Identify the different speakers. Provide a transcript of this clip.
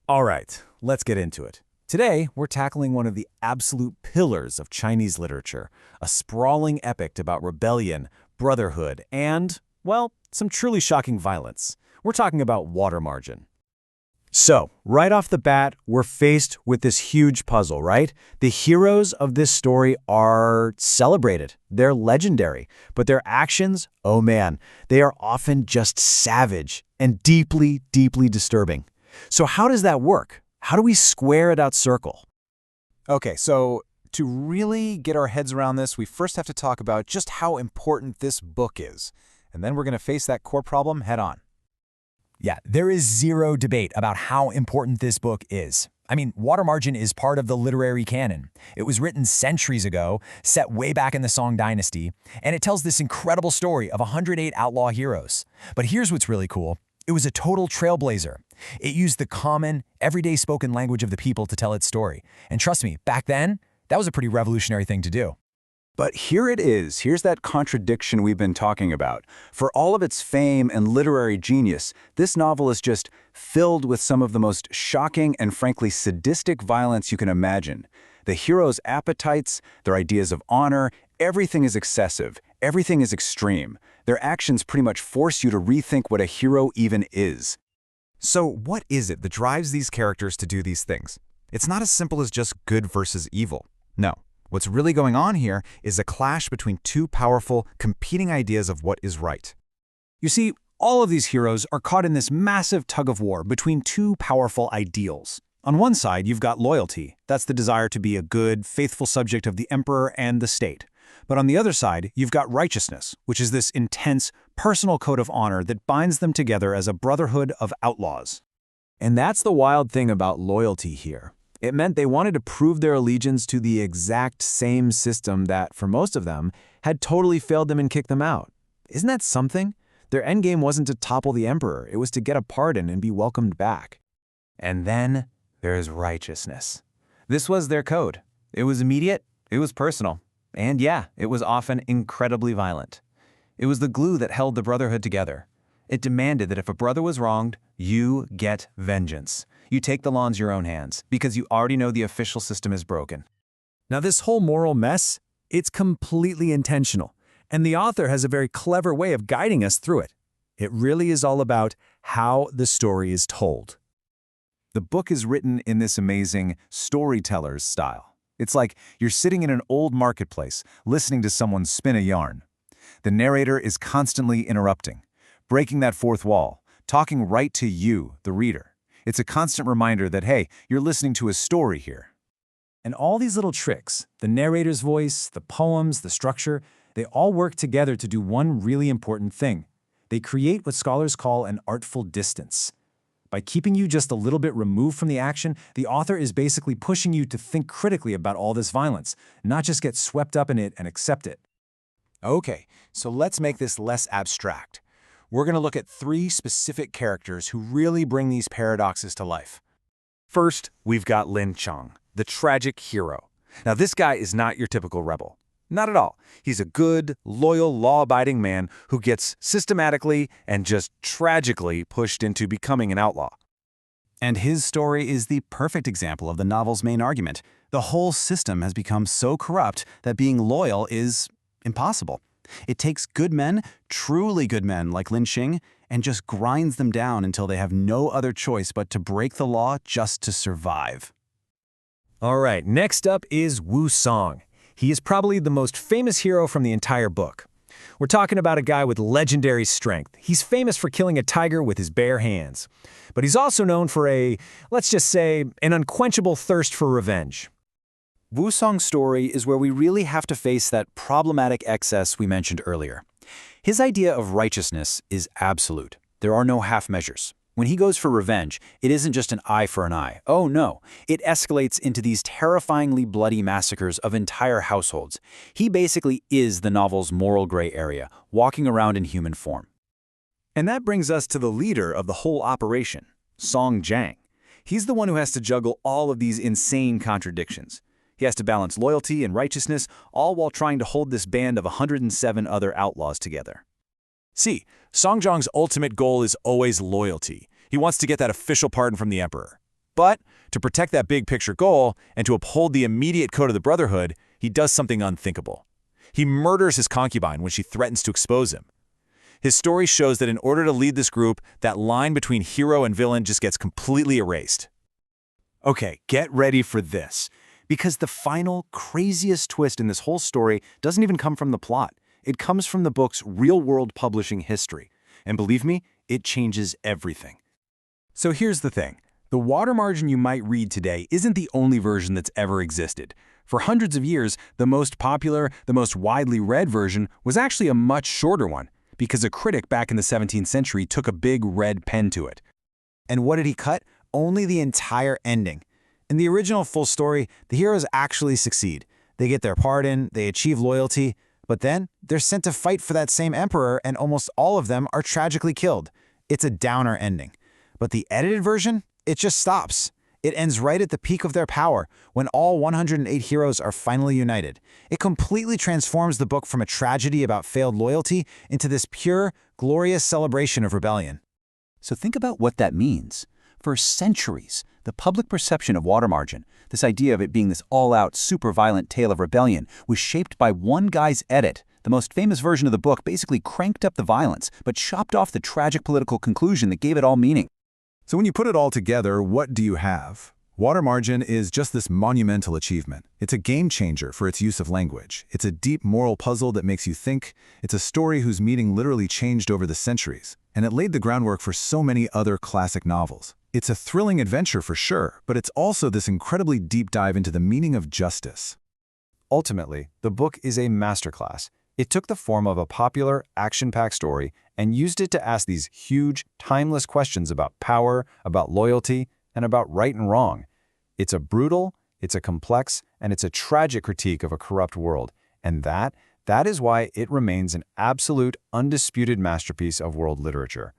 Speaker 1: All right, let's get into it. Today, we're tackling one of the absolute pillars of Chinese literature, a sprawling epic about rebellion, brotherhood, and, well, some truly shocking violence. We're talking about Water Margin. So, right off the bat, we're faced with this huge puzzle, right? The heroes of this story are celebrated. They're legendary. But their actions, oh man, they are often just savage and deeply, deeply disturbing. So how does that work? How do we square it out circle?
Speaker 2: Okay, so to really get our heads around this, we first have to talk about just how important this book is. And then we're going to face that core problem head on.
Speaker 3: Yeah, there is zero debate about how important this book is. I mean, Water Margin is part of the literary canon. It was written centuries ago, set way back in the Song Dynasty, and it tells this incredible story of 108 outlaw heroes. But here's what's really cool. It was a total trailblazer. It used the common, everyday spoken language of the people to tell its story. And trust me, back then, that was a pretty revolutionary thing to do.
Speaker 4: But here it is. Here's that contradiction we've been talking about. For all of its fame and literary genius, this novel is just filled with some of the most shocking and frankly sadistic violence you can imagine. The heroes' appetites, their ideas of honor, everything is excessive. Everything is extreme. Their actions pretty much force you to rethink what a hero even is.
Speaker 2: So what is it that drives these characters to do these things? It's not as simple as just good versus evil. No. What's really going on here is a clash between two powerful, competing ideas of what is right.
Speaker 1: You see, all of these heroes are caught in this massive tug-of-war between two powerful ideals. On one side, you've got loyalty. That's the desire to be a good, faithful subject of the emperor and the state. But on the other side, you've got righteousness, which is this intense, personal code of honor that binds them together as a brotherhood of outlaws. And that's the wild thing about loyalty here. It meant they wanted to prove their allegiance to the exact same system that, for most of them, had totally failed them and kicked them out. Isn't that something? Their endgame wasn't to topple the emperor, it was to get a pardon and be welcomed back. And then there's righteousness. This was their code. It was immediate, it was personal, and yeah, it was often incredibly violent. It was the glue that held the brotherhood together. It demanded that if a brother was wronged, you get vengeance. You take the law into your own hands, because you already know the official system is broken. Now this whole moral mess, it's completely intentional, and the author has a very clever way of guiding us through it. It really is all about how the story is told. The book is written in this amazing storyteller's style. It's like you're sitting in an old marketplace, listening to someone spin a yarn. The narrator is constantly interrupting, breaking that fourth wall, talking right to you, the reader. It's a constant reminder that, hey, you're listening to a story here. And all these little tricks, the narrator's voice, the poems, the structure, they all work together to do one really important thing. They create what scholars call an artful distance. By keeping you just a little bit removed from the action, the author is basically pushing you to think critically about all this violence, not just get swept up in it and accept it.
Speaker 2: Okay, so let's make this less abstract. We're going to look at three specific characters who really bring these paradoxes to life. First, we've got Lin Cheng, the tragic hero. Now, this guy is not your typical rebel. Not at all. He's a good, loyal, law-abiding man who gets systematically and just tragically pushed into becoming an outlaw.
Speaker 4: And his story is the perfect example of the novel's main argument. The whole system has become so corrupt that being loyal is impossible. It takes good men, truly good men like Lin Cheng, and just grinds them down until they have no other choice but to break the law just to survive.
Speaker 1: All right, next up is Wu Song. He is probably the most famous hero from the entire book. We're talking about a guy with legendary strength. He's famous for killing a tiger with his bare hands. But he's also known for let's just say, an unquenchable thirst for revenge.
Speaker 4: Wu Song's story is where we really have to face that problematic excess we mentioned earlier. His idea of righteousness is absolute. There are no half measures. When he goes for revenge, it isn't just an eye for an eye. Oh no, it escalates into these terrifyingly bloody massacres of entire households. He basically is the novel's moral gray area, walking around in human form.
Speaker 1: And that brings us to the leader of the whole operation, Song Jiang. He's the one who has to juggle all of these insane contradictions. He has to balance loyalty and righteousness, all while trying to hold this band of 107 other outlaws together. See, Song Jiang's ultimate goal is always loyalty. He wants to get that official pardon from the emperor.
Speaker 2: But to protect that big picture goal and to uphold the immediate code of the Brotherhood, he does something unthinkable. He murders his concubine when she threatens to expose him. His story shows that in order to lead this group, that line between hero and villain just gets completely erased.
Speaker 4: Okay, get ready for this. Because the final, craziest twist in this whole story doesn't even come from the plot. It comes from the book's real-world publishing history. And believe me, it changes everything.
Speaker 1: So here's the thing. The water margin you might read today isn't the only version that's ever existed. For hundreds of years, the most popular, the most widely read version was actually a much shorter one, because a critic back in the 17th century took a big red pen to it. And what did he cut? Only the entire ending. In the original full story, the heroes actually succeed. They get their pardon, they achieve loyalty, but then they're sent to fight for that same emperor, and almost all of them are tragically killed. It's a downer ending. But the edited version? It just stops. It ends right at the peak of their power, when all 108 heroes are finally united. It completely transforms the book from a tragedy about failed loyalty into this pure, glorious celebration of rebellion.
Speaker 5: So think about what that means. For centuries, the public perception of water margin, this idea of it being this all-out, super-violent tale of rebellion, was shaped by one guy's edit. The most famous version of the book basically cranked up the violence, but chopped off the tragic political conclusion that gave it all meaning.
Speaker 2: So when you put it all together, what do you have? Water margin is just this monumental achievement. It's a game changer for its use of language. It's a deep moral puzzle that makes you think. It's a story whose meaning literally changed over the centuries. And it laid the groundwork for so many other classic novels. It's a thrilling adventure for sure, but it's also this incredibly deep dive into the meaning of justice.
Speaker 4: Ultimately, the book is a masterclass. It took the form of a popular, action-packed story and used it to ask these huge, timeless questions about power, about loyalty, and about right and wrong. It's a brutal, it's a complex, and it's a tragic critique of a corrupt world. And that is why it remains an absolute, undisputed masterpiece of world literature.